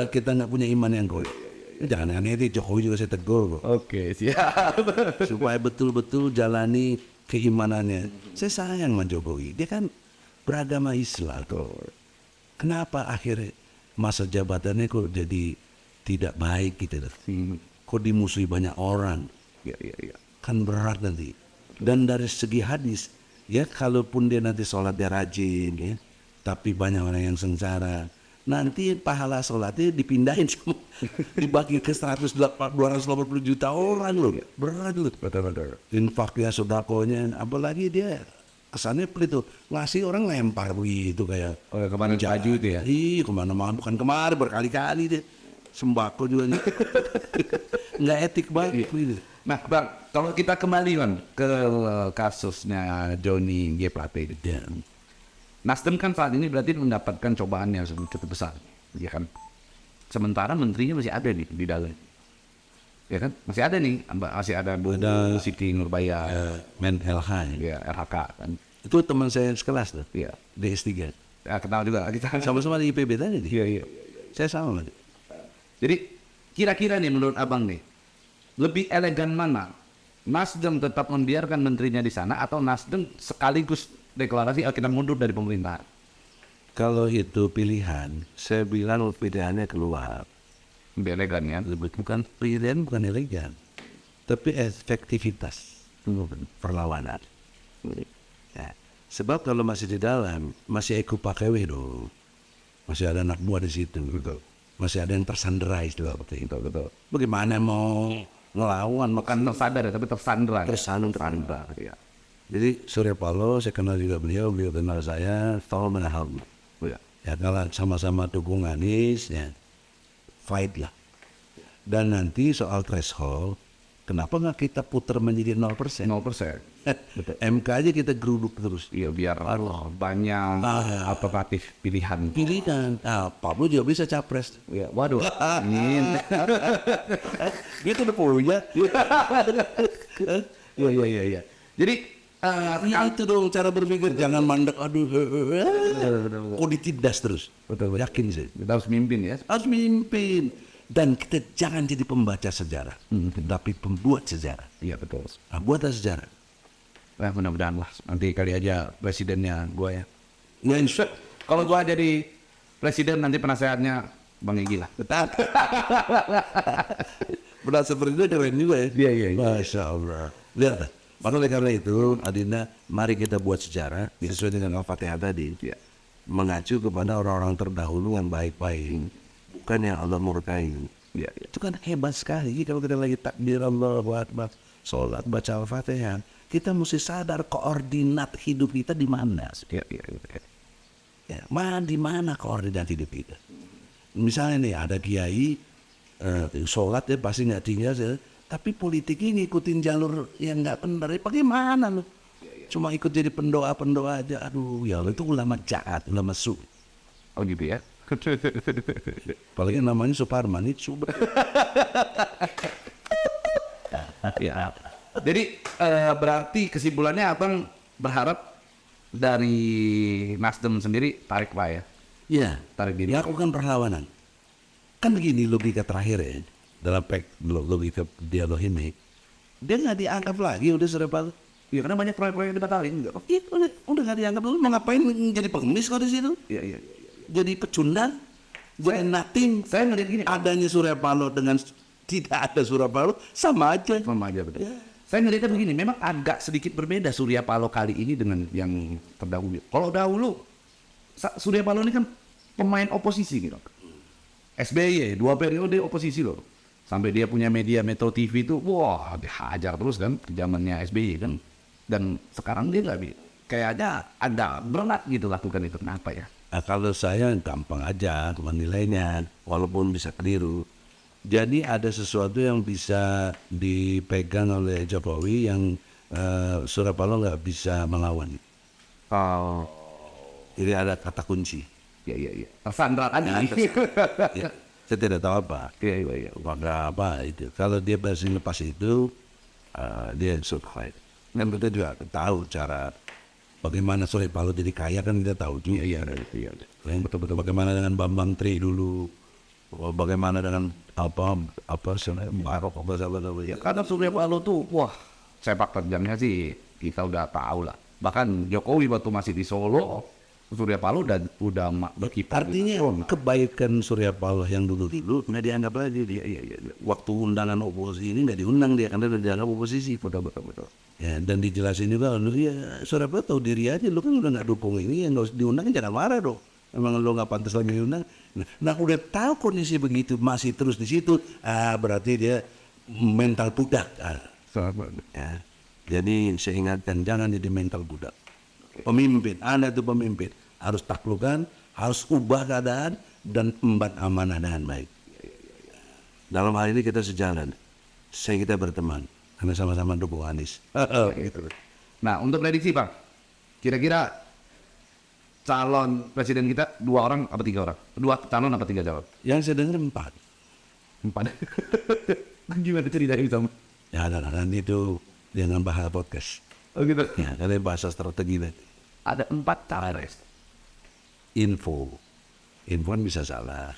kita nggak punya iman yang kuat. Jangan aneh itu Jokowi juga saya tegur kok. Oke siap. Supaya betul-betul jalani keimanannya. Saya sayang sama Jokowi. Dia kan beragama Islam. Kenapa akhirnya masa jabatannya kok jadi tidak baik gitu? Kok dimusuhi banyak orang? Iya. Kan berat nanti. Dan dari segi hadis, ya kalaupun dia nanti sholat dia rajin, ya, tapi banyak orang yang sengsara. Nanti pahala sholatnya dipindahin semua, dibagi ke 280 juta orang loh. Berat loh. Betul. Infaknya, sodakonya, apalagi dia kesannya pelit tuh. Ngasih orang lempar begitu kayak. Oh ya, kemarin baju itu ya? Iya, kemana-mana. Bukan kemarin, berkali-kali deh. Sembako juga nih. Nggak etik banget gitu. Nah Bang, kalau kita kembali kan ke kasusnya Johnny G. Plate itu. Nasdem kan saat ini berarti mendapatkan cobaan yang cukup besar, ya kan? Sementara menterinya masih ada nih di dalam, ya kan? Masih ada Bu Siti Nurbaya, Menhelhan. ya RHK kan? Itu teman saya sekelas tuh. Iya. Di S3. Ya, kenal juga kita. Sama-sama di IPB tadi. Iya. Saya sama. Jadi kira-kira nih menurut Abang nih, lebih elegan mana? Nasdem tetap membiarkan menterinya di sana atau Nasdem sekaligus deklarasi kita mundur dari pemerintahan? Kalau itu pilihan, saya bilang pilihannya keluar. Lebih elegan ya? Bukan pilihan, bukan elegan. Tapi efektivitas perlawanan. Ya. Sebab kalau masih di dalam, masih eko pakewe dong. Masih ada anak buah di situ. Betul. Masih ada yang tersanderai seperti itu. Betul. Bagaimana mau ngelawan? Bukan tersadar ya, tapi tersandra. Tersandra. Ya. Jadi Surya Paloh, saya kenal juga beliau kenal saya, tolong menahan. Ya kalau sama-sama dukung Anies, ya fight lah. Dan nanti soal threshold, kenapa nggak kita putar menjadi 0%? 0%. MK aja kita geruduk terus. Iya biar banyak alternatif pilihan. Pablo juga bisa capres. Ya, waduh. Amin. Gitu udah punya. Iya. Jadi itu dong cara berpikir, jangan mandek kok ditindas terus. Betul. Yakin sih. Kita harus mimpin ya. Harus mimpin. Dan kita jangan jadi pembaca sejarah, tapi pembuat sejarah. Iya betul. Nah, buatlah sejarah. Nah, mudah-mudahan lah nanti kali aja presidennya gua ya. Ya insya Kalau gua jadi presiden nanti penasehatnya Bang Egy lah. betul. Benar seperti itu keren juga ya. Iya. Masya Allah. Lihat. Maka oleh karena itu, Adinda, mari kita buat sejarah sesuai dengan Al-Fatihah tadi. Ya. Mengacu kepada orang-orang terdahulu yang baik-baik, bukan yang Allah murkai. Ya. Itu kan hebat sekali. Kalau kita lagi takbir Allahu Akbar, sholat, baca Al-Fatihah, kita mesti sadar koordinat hidup kita di mana. Iya. Ya, di mana koordinat hidup kita? Misalnya nih ada kiai sholat ya pasti nggak tinggal, tapi politik ini ngikutin jalur yang nggak benar. Bagaimana lo? Cuma ikut jadi pendoa aja. Aduh ya Allah, itu ulama jahat, ulama su. Oh gitu ya. Apalagi namanya Suparman itu. Ya. Jadi berarti kesimpulannya Abang berharap dari Nasdem sendiri tarik Pak ya? Iya, Tarik diri. ya lakukan perlawanan. Kan begini logika terakhir ya, dalam logika dialog ini, dia nggak dianggap lagi udah Surya Paloh. Iya karena banyak proyek-proyek yang dibatalin. Iya, udah nggak dianggap dulu. Mau ngapain jadi pengemis kok di situ? Iya. Jadi pecundang, jadi nothing. Saya ngeliat gini. Adanya Surya Paloh dengan tidak ada Surya Paloh sama aja. Sama aja betul. Saya ngeliatnya begini, memang agak sedikit berbeda Surya Paloh kali ini dengan yang terdahulu. Kalau dahulu Surya Paloh ini kan pemain oposisi gitu. SBY 2 periode oposisi loh. Sampai dia punya media Metro TV itu, wah dihajar terus kan zamannya SBY kan. Dan sekarang dia nggak bisa. Kayaknya ada berat gitu lakukan itu. Kenapa ya? Nah, kalau saya gampang aja menilainya, walaupun bisa keliru. Jadi ada sesuatu yang bisa dipegang oleh Jokowi yang Surya Paloh nggak bisa melawan. Oh. Jadi ada kata kunci. Iya. Tersandra tadi. Ya, saya tidak tahu apa. Iya. Maka apa itu? Kalau dia berhasil lepas itu, dia survive. Dan kita juga tahu cara bagaimana Surya Paloh jadi kaya kan kita tahu juga. Iya. Betul. Bagaimana dengan Bambang Tri dulu, bagaimana dengan apa sebenarnya Barok apa Ya karena Surya Paloh tuh, wah, sepak terjangnya sih kita udah tahu lah. Bahkan Jokowi waktu masih di Solo, Surya Paloh udah berkiprah. Artinya kebaikan Surya Paloh yang dulu nggak dianggap lagi dia. Waktu undangan oposisi ini nggak diundang dia karena udah dianggap oposisi. Betul. Ya, dan dijelasin juga, ya Surya Paloh tahu diri aja, lu kan udah nggak dukung ini, yang nggak usah diundang jangan marah dong. Emang lu nggak pantas lagi diundang. Nah udah tahu kondisi begitu masih terus di situ, berarti dia mental budak. Ya. Jadi saya ingatkan jangan jadi mental budak. Pemimpin, Anda itu pemimpin harus taklukkan, harus ubah keadaan dan emban amanah dengan baik. Dalam hal ini kita sejalan, kita berteman karena sama-sama dukung Anies. Gitu. Nah untuk prediksi Bang, kira-kira calon presiden kita 2 orang apa 3 orang? 2 calon apa 3 calon? Yang saya dengar 4. 4. Gimana ceritanya bisa? Ya nanti itu dengan bahas podcast. Oh gitu. Ya, karena bahasa strategi tadi. Ada 4 capres. Info kan bisa salah,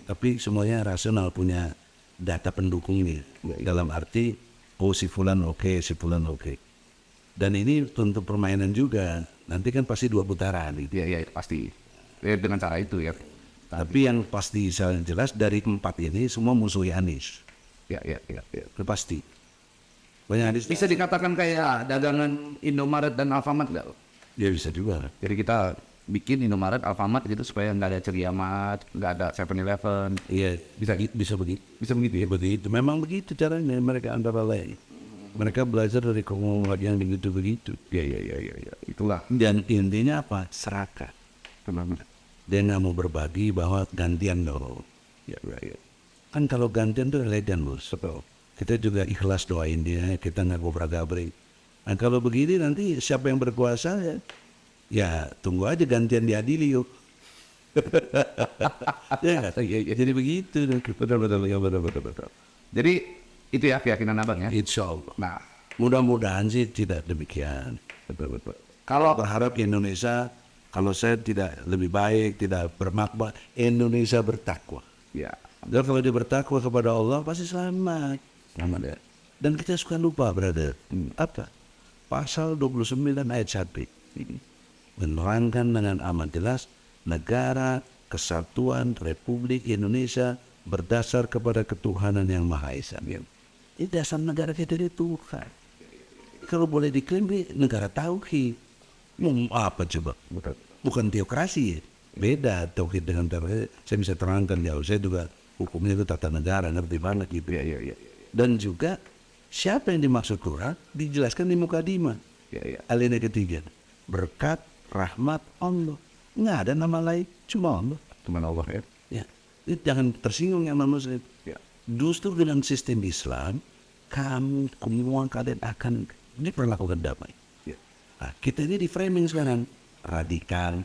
tapi semuanya rasional, punya data pendukung ini. Dalam arti, si fulan oke. Dan ini untuk permainan juga. Nanti kan pasti 2 putaran. Gitu. Iya pasti. Ya, dengan cara itu ya. Tapi yang pasti jelas dari 4 ini semua musuhi Anies. Iya. Itu pasti. Banyak Anies. Bisa dikatakan kayak dagangan Indomaret dan Alfamart nggak? Ya bisa juga. Jadi kita bikin Indomaret, Alfamart gitu supaya nggak ada Ceriamat, nggak ada 7-Eleven. Iya, bisa begitu. Bisa begitu ya? Begitu. Memang begitu caranya mereka antara lain. Mereka belajar dari kronologi yang begitu. Iya. Itulah. Dan intinya apa? Serakah. Benar. Dia nggak mau berbagi bahwa gantian dong. Iya. Kan kalau gantian tuh elegan bos. Betul. Kita juga ikhlas doain dia, kita nggak gobrak-gabrik. Nah kalau begini nanti siapa yang berkuasa ya tunggu aja gantian diadili yuk. Ya, jadi begitu. Betul. Jadi itu ya keyakinan abang ya. Insya Allah. Nah, Mudah-mudahan sih tidak demikian. betul. Kalau berharap Indonesia, kalau saya tidak lebih baik, tidak bermakna, Indonesia bertakwa. Ya. Dan kalau dia bertakwa kepada Allah pasti selamat. Selamat ya. Dan kita suka lupa, brother. Apa? Pasal 29 ayat 1. Menerangkan dengan amat jelas, negara kesatuan Republik Indonesia berdasar kepada ketuhanan yang Maha Esa. Ini dasar negara kita dari Tuhan. Kalau boleh diklaim negara tauhid. Apa coba? Bukan teokrasi ya. Beda tauhid dengan teokrasi. Saya bisa terangkan jauh. Saya juga hukumnya itu tata negara, ngerti banget gitu. Iya. Dan juga siapa yang dimaksud Quran dijelaskan di mukadimah. Alinea ketiga. Berkat rahmat Allah. Nggak ada nama lain, cuma Allah. Cuma Allah ya. Ya. Jangan tersinggung yang non-muslim. Ya. Justru dengan sistem Islam, kamu semua kalian akan diperlakukan damai. Ya. Nah, kita ini di framing sekarang radikal,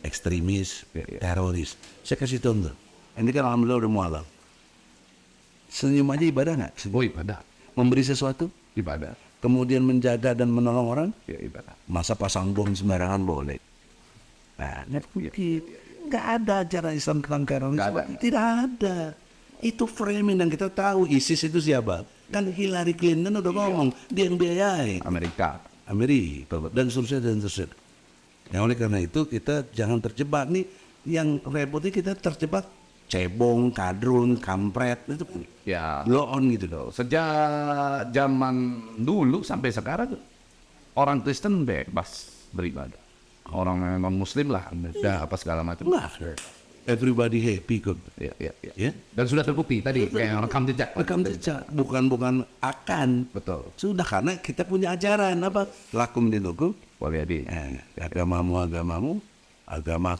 ekstremis, teroris. Saya kasih contoh. Ini kan alhamdulillah udah mualaf. Senyum aja ibadah nggak? Oh ibadah. Memberi sesuatu, Ibadah. kemudian menjaga dan menolong orang, Ya ibadah. masa pasang bom sembarangan boleh. Nah, nggak ada ajaran Islam tentang terorisme. Nggak ada. Tidak ada. Itu framing dan kita tahu ISIS itu siapa. Kan Hillary Clinton udah ngomong, dia yang biayai. Amerika. Dan seterusnya. Nah, oleh karena itu kita jangan terjebak nih. Yang repotnya kita terjebak cebong, kadrun, kampret itu Ya. blow on gitu loh. Sejak zaman dulu sampai sekarang orang Kristen bebas beribadah. Orang non Muslim lah, ada apa segala macam. Enggak. Everybody happy kok. Ya. Ya. Dan sudah terbukti tadi kayak rekam jejak. Rekam jejak, bukan akan. Betul. Sudah karena kita punya ajaran apa? Lakum dinukum. Boleh di. Agamamu, agamaku.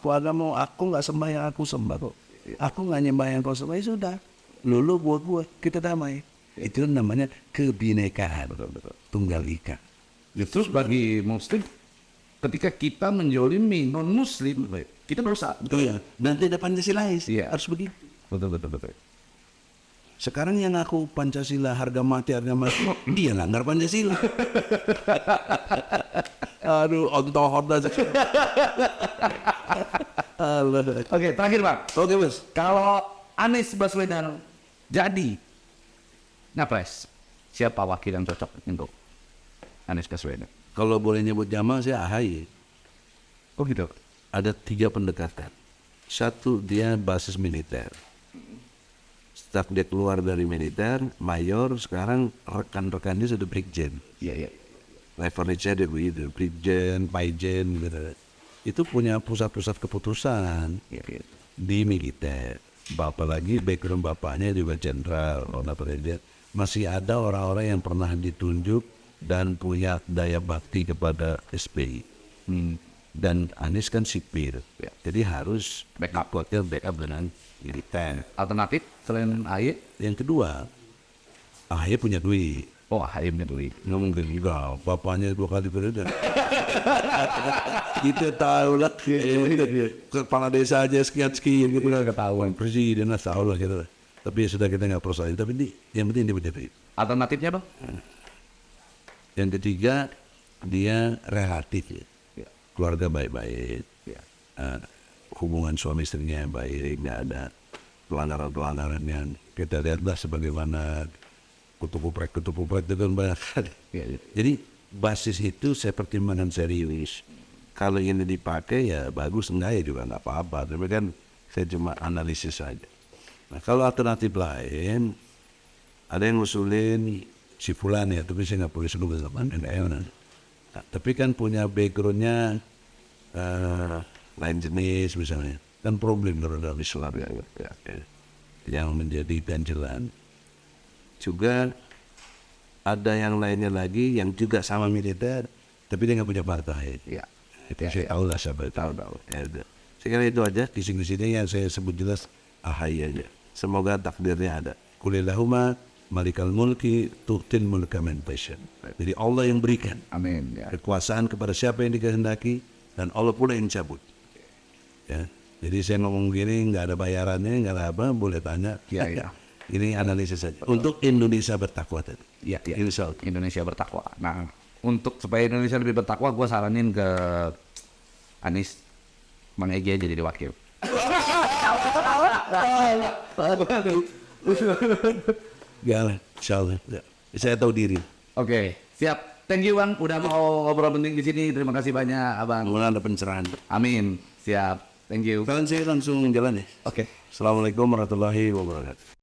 Aku nggak sembahyang, aku sembah kok. Aku nggak nyembah yang kau sembah, sudah. Lulu buat gue, kita damai. Itu namanya kebinekaan. Betul. Tunggal ika. Terus bagi Muslim ketika kita menjolimi non muslim, kita dosa. Betul ya. Dan tidak Pancasilais. Iya. Harus begitu. Betul. Sekarang yang aku Pancasila harga mati, dia langgar Pancasila. Aduh, ontoh aja. Oke, terakhir Bang. Oke, Bos. Kalau Anies Baswedan jadi Nyapres, siapa wakil yang cocok untuk Anies Baswedan? Kalau boleh nyebut Jamal, saya AHY. Oh gitu. Ada 3 pendekatan. Satu, dia basis militer. Setelah dia keluar dari militer, mayor, sekarang rekan-rekannya sudah brigjen. Iya. Levelnya dia begitu, brigjen, paijen, gitu. Itu punya pusat-pusat keputusan Iya. di militer. Apalagi background bapaknya juga jenderal, masih ada orang-orang yang pernah ditunjuk dan punya daya bakti kepada SBY. Dan Anies kan sipil, Ya. jadi harus Backup. backup dengan militer. Alternatif selain AHY? Yang kedua, AHY punya duit. Oh, AHY punya duit. Nggak mungkin juga, bapaknya 2 kali periode. Kita tahu lah, kepala desa aja sekian-sekian gitu kan ketahuan. Presiden lah tahu lah gitu. Tapi ya sudah, kita nggak persoalin. Tapi ini, yang penting dia punya duit. Alternatifnya Bang? Yang ketiga, dia relatif ya. Ya. Keluarga baik-baik. Ya. Hubungan suami istrinya baik, nggak ada pelanggaran-pelanggaran yang kita lihatlah sebagaimana kutu-kupret itu kan banyak. Ya. Jadi basis itu saya pertimbangkan serius. Kalau ini dipakai ya bagus, enggak ya juga nggak apa-apa. Tapi kan saya cuma analisis saja. Nah kalau alternatif lain, ada yang ngusulin si Fulan ya, tapi saya nggak boleh sebut nama. Nah, tapi kan punya backgroundnya lain jenis misalnya. Kan problem dalam Islam ya. Yang menjadi ganjelan. Juga ada yang lainnya lagi yang juga sama militer, tapi dia nggak punya partai. Iya. Itu saya tahu lah, sahabat. Tahu. Ya, udah. Saya kira itu aja. Di sini yang saya sebut jelas AHY aja. Semoga takdirnya ada. Kulillahumma malikal mulki tu'til mulka man tasha. Jadi Allah yang berikan Amin. Ya. kekuasaan kepada siapa yang dikehendaki, dan Allah pula yang cabut. Ya. Jadi saya ngomong gini nggak ada bayarannya, nggak ada apa, boleh tanya. Iya. Ini analisis saja. Untuk Indonesia bertakwa tadi. Iya. Insya Allah. Indonesia bertakwa. Nah, untuk supaya Indonesia lebih bertakwa, gue saranin ke Anies, Bang Egy aja jadi wakil. Gak, insya Allah. Ya. Saya tahu diri. Oke, siap. Thank you Bang, udah mau ngobrol penting di sini. Terima kasih banyak Abang. Mudah ada pencerahan. Amin. Siap. Thank you. Kalian saya langsung jalan ya. Oke. Assalamualaikum warahmatullahi wabarakatuh.